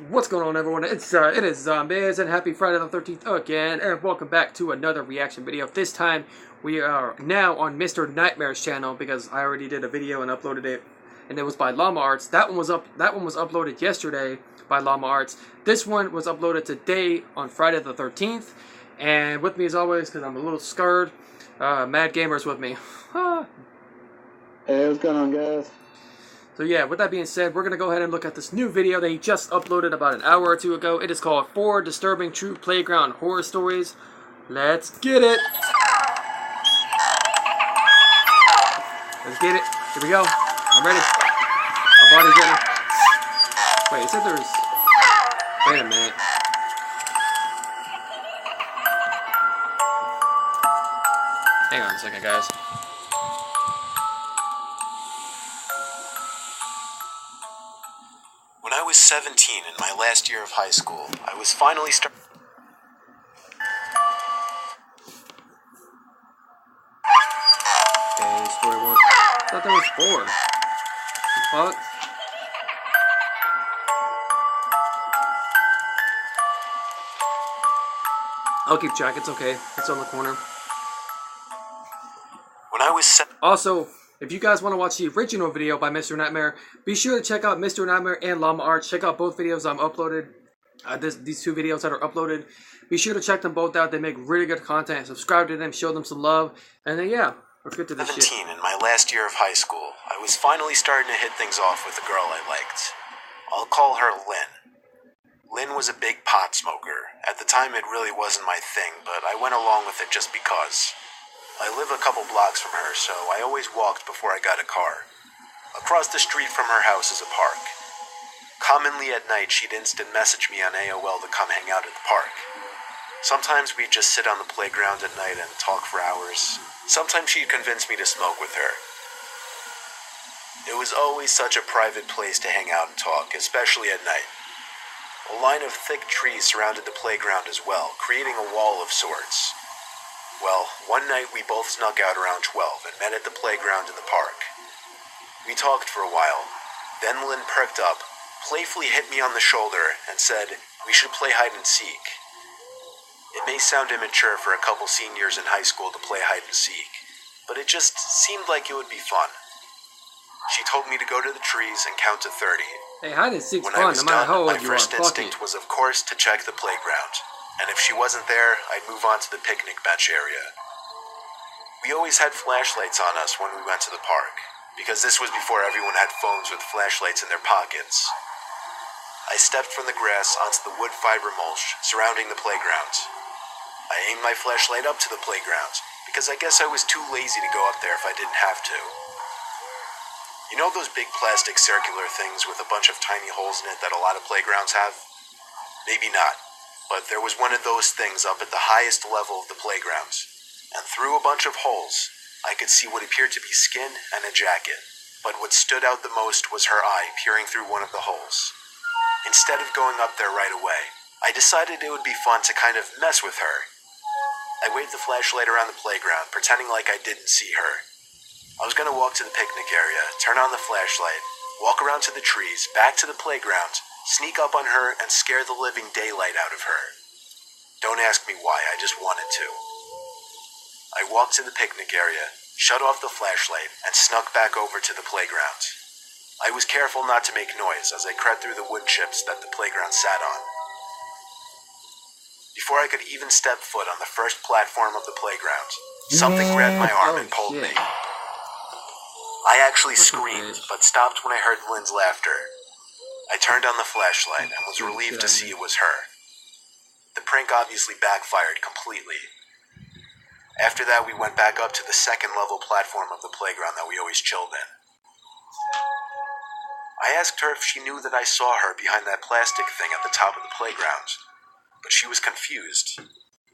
What's going on, everyone? It is Zombies, and happy Friday the 13th again, and welcome back to another reaction video. This time we are now on Mr. Nightmare's channel because I already did a video and uploaded it, and it was by Llama Arts. That one was uploaded yesterday by Llama Arts. This one was uploaded today on Friday the 13th, and with me as always, because I'm a little scared, Mad Gamer's with me. Hey, what's going on, guys? So yeah, with that being said, we're going to go ahead and look at this new video that he just uploaded about an hour or two ago. It is called 4 Disturbing True Playground Horror Stories. Let's get it! Let's get it. Here we go. I'm ready. My body's ready. Wait, it said there's... Wait a minute. Hang on a second, guys. When I was 17 in my last year of high school, I was finally starting. Okay, story 1. I thought that was 4. What the fuck? I'll keep track, it's okay. It's on the corner. When I was Also, if you guys want to watch the original video by Mr. Nightmare, be sure to check out Mr. Nightmare and Llama Arts. Check out both videos I'm uploaded. These two videos that are uploaded. Be sure to check them both out. They make really good content. Subscribe to them, show them some love. And then, yeah, let's get to this 17 shit. in my last year of high school, I was finally starting to hit things off with a girl I liked. I'll call her Lynn. Lynn was a big pot smoker. At the time, it really wasn't my thing, but I went along with it just because. I live a couple blocks from her, so I always walked before I got a car. Across the street from her house is a park. Commonly at night, she'd instant message me on AOL to come hang out at the park. Sometimes we'd just sit on the playground at night and talk for hours. Sometimes she'd convince me to smoke with her. It was always such a private place to hang out and talk, especially at night. A line of thick trees surrounded the playground as well, creating a wall of sorts. Well, one night we both snuck out around 12 and met at the playground in the park. We talked for a while. Then Lynn perked up, playfully hit me on the shoulder, and said we should play hide and seek. It may sound immature for a couple seniors in high school to play hide and seek, but it just seemed like it would be fun. She told me to go to the trees and count to 30. Hey, hide and seek's When I fun, was no matter done, how my old you are. first Fuck it. instinct was, of course, to check the playground. And if she wasn't there, I'd move on to the picnic bench area. We always had flashlights on us when we went to the park, because this was before everyone had phones with flashlights in their pockets. I stepped from the grass onto the wood fiber mulch surrounding the playground. I aimed my flashlight up to the playground, because I guess I was too lazy to go up there if I didn't have to. You know those big plastic circular things with a bunch of tiny holes in it that a lot of playgrounds have? Maybe not. But there was one of those things up at the highest level of the playground, and through a bunch of holes, I could see what appeared to be skin and a jacket. But what stood out the most was her eye peering through one of the holes. Instead of going up there right away, I decided it would be fun to kind of mess with her. I waved the flashlight around the playground, pretending like I didn't see her. I was going to walk to the picnic area, turn on the flashlight, walk around to the trees, back to the playground, sneak up on her, and scare the living daylight out of her. Don't ask me why, I just wanted to. I walked to the picnic area, shut off the flashlight, and snuck back over to the playground. I was careful not to make noise as I crept through the wood chips that the playground sat on. Before I could even step foot on the first platform of the playground, something grabbed my arm and pulled me. I actually screamed, but stopped when I heard Lynn's laughter. I turned on the flashlight and was relieved to see it was her. The prank obviously backfired completely. After that, we went back up to the second level platform of the playground that we always chilled in. I asked her if she knew that I saw her behind that plastic thing at the top of the playground, but she was confused.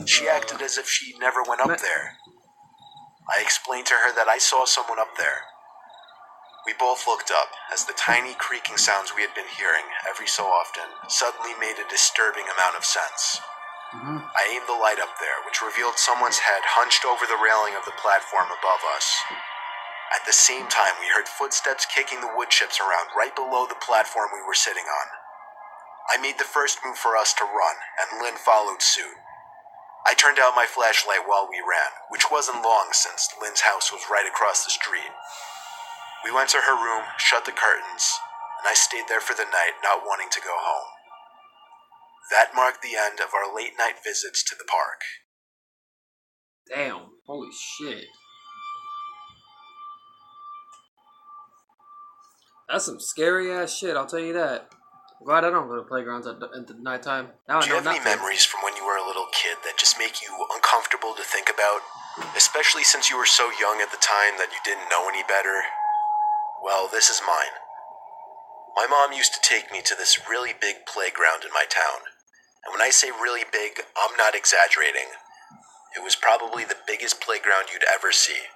She acted as if she never went up there. I explained to her that I saw someone up there. We both looked up as the tiny creaking sounds we had been hearing every so often suddenly made a disturbing amount of sense. I aimed the light up there, which revealed someone's head hunched over the railing of the platform above us. At the same time, we heard footsteps kicking the wood chips around right below the platform we were sitting on. I made the first move for us to run, and Lynn followed suit. I turned out my flashlight while we ran, which wasn't long since Lynn's house was right across the street. We went to her room, shut the curtains, and I stayed there for the night, not wanting to go home. That marked the end of our late-night visits to the park. Damn. Holy shit. That's some scary ass shit, I'll tell you that. I'm glad I don't go to playgrounds at the nighttime. Now Do you I have know any not to. memories from when you were a little kid that just make you uncomfortable to think about? Especially since you were so young at the time that you didn't know any better? Well, this is mine. My mom used to take me to this really big playground in my town. And when I say really big, I'm not exaggerating. It was probably the biggest playground you'd ever see.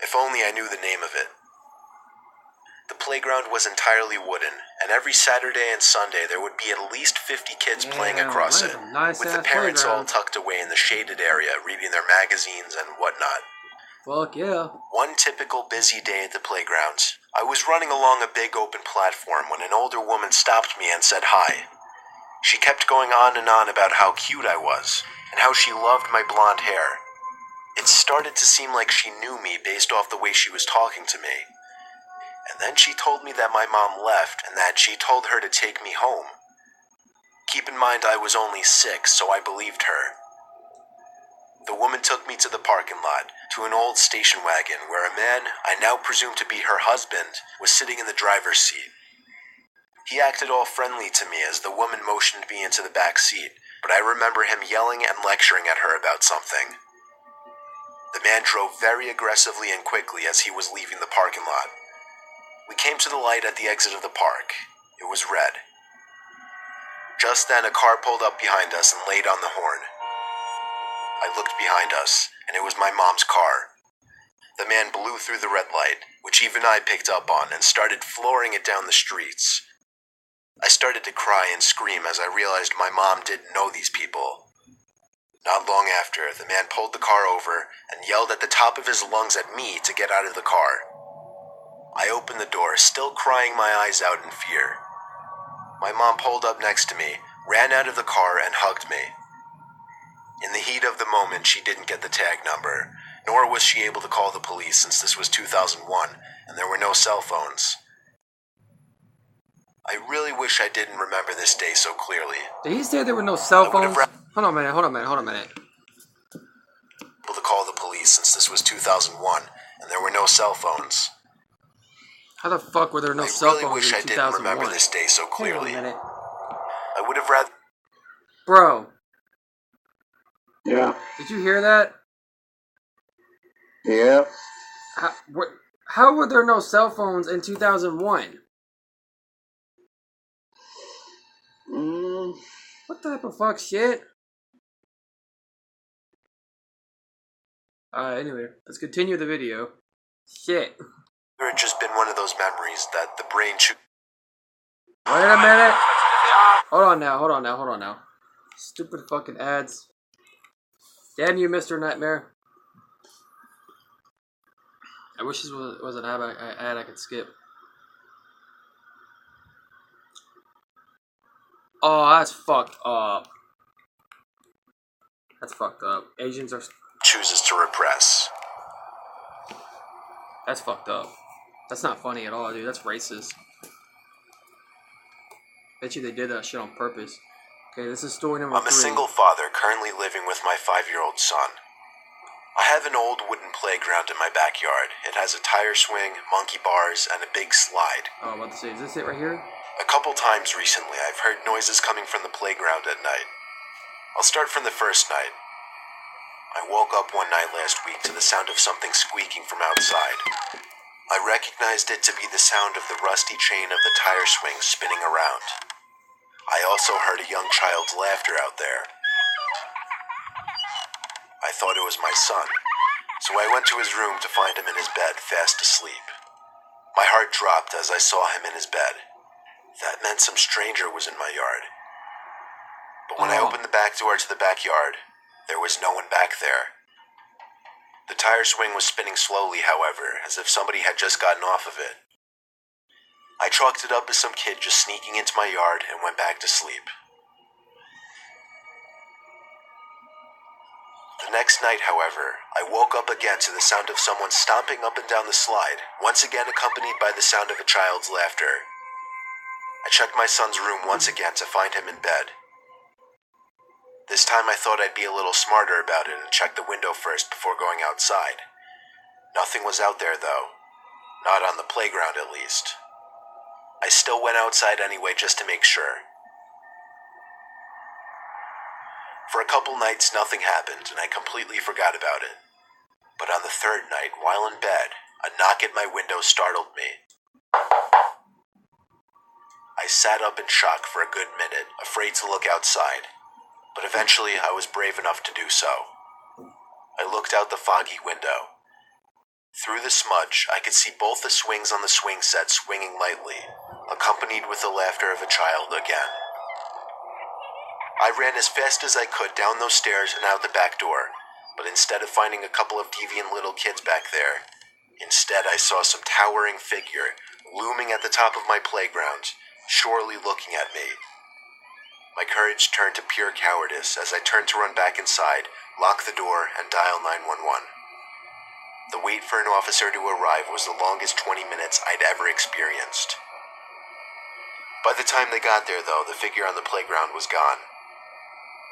If only I knew the name of it. The playground was entirely wooden, and every Saturday and Sunday there would be at least 50 kids playing across that it, is a nice with the ass parents all playground. tucked away in the shaded area reading their magazines and whatnot. Fuck yeah. One typical busy day at the playgrounds, I was running along a big open platform when an older woman stopped me and said hi. She kept going on and on about how cute I was, and how she loved my blonde hair. It started to seem like she knew me based off the way she was talking to me. And then she told me that my mom left and that she told her to take me home. Keep in mind I was only 6, so I believed her. The woman took me to the parking lot, to an old station wagon where a man, I now presume to be her husband, was sitting in the driver's seat. He acted all friendly to me as the woman motioned me into the back seat, but I remember him yelling and lecturing at her about something. The man drove very aggressively and quickly as he was leaving the parking lot. We came to the light at the exit of the park. It was red. Just then, a car pulled up behind us and laid on the horn. I looked behind us, and it was my mom's car. The man blew through the red light, which even I picked up on, and started flooring it down the streets. I started to cry and scream as I realized my mom didn't know these people. Not long after, the man pulled the car over and yelled at the top of his lungs at me to get out of the car. I opened the door, still crying my eyes out in fear. My mom pulled up next to me, ran out of the car, and hugged me. In the heat of the moment, she didn't get the tag number, nor was she able to call the police since this was 2001 and there were no cell phones. I really wish I didn't remember this day so clearly. Did he say there were no cell I would have phones? Hold on a minute. Able to call the police since this was 2001 and there were no cell phones. How the fuck were there no cell I really phones wish in I didn't 2001? remember this day so clearly. Hang on a minute. I would have rather... Bro, Yeah. did you hear that? Yep. How were there no cell phones in 2001? What type of fuck shit? Anyway, let's continue the video. Shit. It had just been one of those memories that the brain chews. Wait a minute. Hold on now. Stupid fucking ads. Damn you, Mr. Nightmare. I wish this was an ad I could skip. Oh, that's fucked up. Asians are... chooses to repress. That's fucked up. That's not funny at all, dude. That's racist. Bet you they did that shit on purpose. Okay, this is story number 3. I'm a single father currently living with my 5-year-old son. I have an old wooden playground in my backyard. It has a tire swing, monkey bars, and a big slide. Oh, I'm about to say, is this it right here? A couple times recently, I've heard noises coming from the playground at night. I'll start from the first night. I woke up one night last week to the sound of something squeaking from outside. I recognized it to be the sound of the rusty chain of the tire swing spinning around. I also heard a young child's laughter out there. I thought it was my son, so I went to his room to find him in his bed, fast asleep. My heart dropped as I saw him in his bed. That meant some stranger was in my yard. But when I opened the back door to the backyard, there was no one back there. The tire swing was spinning slowly, however, as if somebody had just gotten off of it. I chalked it up as some kid just sneaking into my yard and went back to sleep. The next night, however, I woke up again to the sound of someone stomping up and down the slide, once again accompanied by the sound of a child's laughter. I checked my son's room once again to find him in bed. This time I thought I'd be a little smarter about it and check the window first before going outside. Nothing was out there, though. Not on the playground, at least. I still went outside anyway just to make sure. For a couple nights, nothing happened, and I completely forgot about it. But on the third night, while in bed, a knock at my window startled me. I sat up in shock for a good minute, afraid to look outside, but eventually I was brave enough to do so. I looked out the foggy window. Through the smudge, I could see both the swings on the swing set swinging lightly, accompanied with the laughter of a child again. I ran as fast as I could down those stairs and out the back door, but instead of finding a couple of deviant little kids back there, instead I saw some towering figure looming at the top of my playground, surely looking at me. My courage turned to pure cowardice as I turned to run back inside, lock the door, and dial 911. The wait for an officer to arrive was the longest 20 minutes I'd ever experienced. By the time they got there, though, the figure on the playground was gone.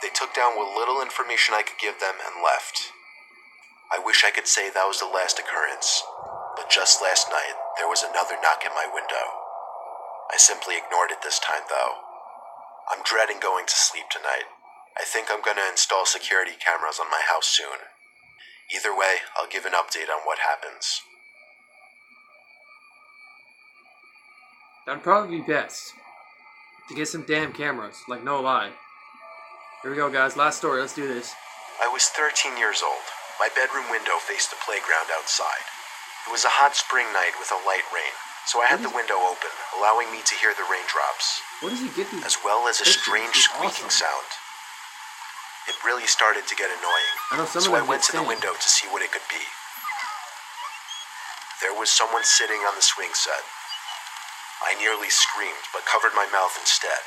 They took down what little information I could give them and left. I wish I could say that was the last occurrence, but just last night, there was another knock at my window. I simply ignored it this time, though. I'm dreading going to sleep tonight. I think I'm gonna install security cameras on my house soon. Either way, I'll give an update on what happens. That'd probably be best. To get some damn cameras, like no lie. Here we go, guys. Last story. Let's do this. I was 13 years old. My bedroom window faced the playground outside. It was a hot spring night with a light rain, so I had the window open, allowing me to hear the raindrops, Where does he get these? as well as a pictures? strange It's squeaking awesome. sound. It really started to get annoying, I know some so of I them went get to the sand. window to see what it could be. There was someone sitting on the swing set. I nearly screamed, but covered my mouth instead.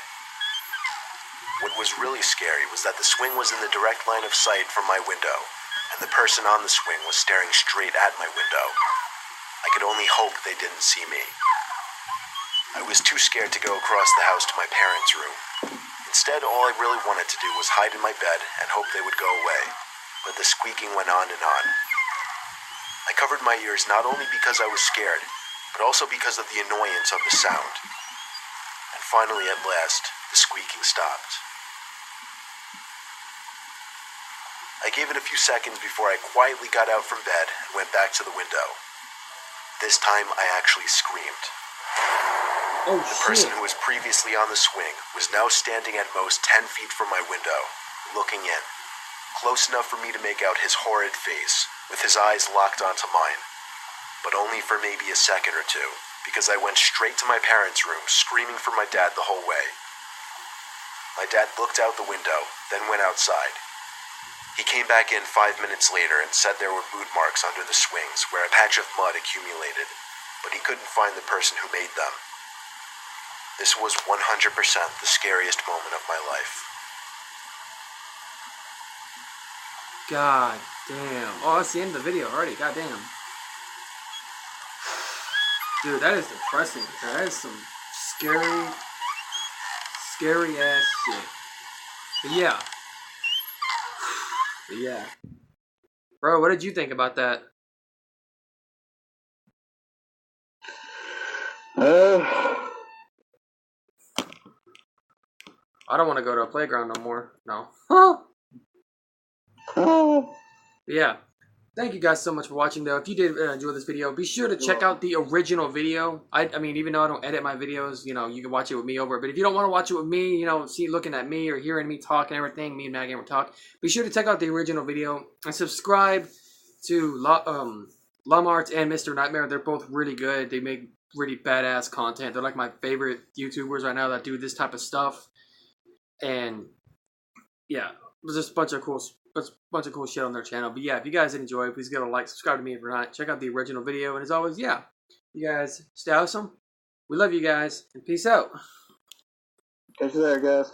What was really scary was that the swing was in the direct line of sight from my window, and the person on the swing was staring straight at my window. I could only hope they didn't see me. I was too scared to go across the house to my parents' room. Instead, all I really wanted to do was hide in my bed and hope they would go away, but the squeaking went on and on. I covered my ears not only because I was scared, but also because of the annoyance of the sound. And finally, at last, the squeaking stopped. I gave it a few seconds before I quietly got out from bed and went back to the window. This time, I actually screamed. Oh, The shit. person who was previously on the swing was now standing at most 10 feet from my window, looking in, close enough for me to make out his horrid face, with his eyes locked onto mine. But only for maybe a second or two, because I went straight to my parents' room, screaming for my dad the whole way. My dad looked out the window, then went outside. He came back in 5 minutes later and said there were boot marks under the swings where a patch of mud accumulated, but he couldn't find the person who made them. This was 100% the scariest moment of my life. God damn. Oh, that's the end of the video already. God damn. Dude, that is depressing. That is some scary, scary ass shit. But yeah. But yeah. Bro, what did you think about that? I don't want to go to a playground no more. No. But yeah. Thank you guys so much for watching, though. If you did enjoy this video, be sure to check out the original video. I mean, even though I don't edit my videos, you know, you can watch it with me over. But if you don't want to watch it with me, you know, see looking at me or hearing me talk and everything, me and Mad Gamer talk, be sure to check out the original video and subscribe to Lamart and Mr. Nightmare. They're both really good. They make really badass content. They're like my favorite YouTubers right now that do this type of stuff. And yeah, there's just a bunch of cool bunch of cool shit on their channel. But yeah, if you guys enjoy, please give it a like, subscribe to me if you're not. Check out the original video, and as always, yeah, you guys stay awesome. We love you guys, and peace out. Catch you there, guys.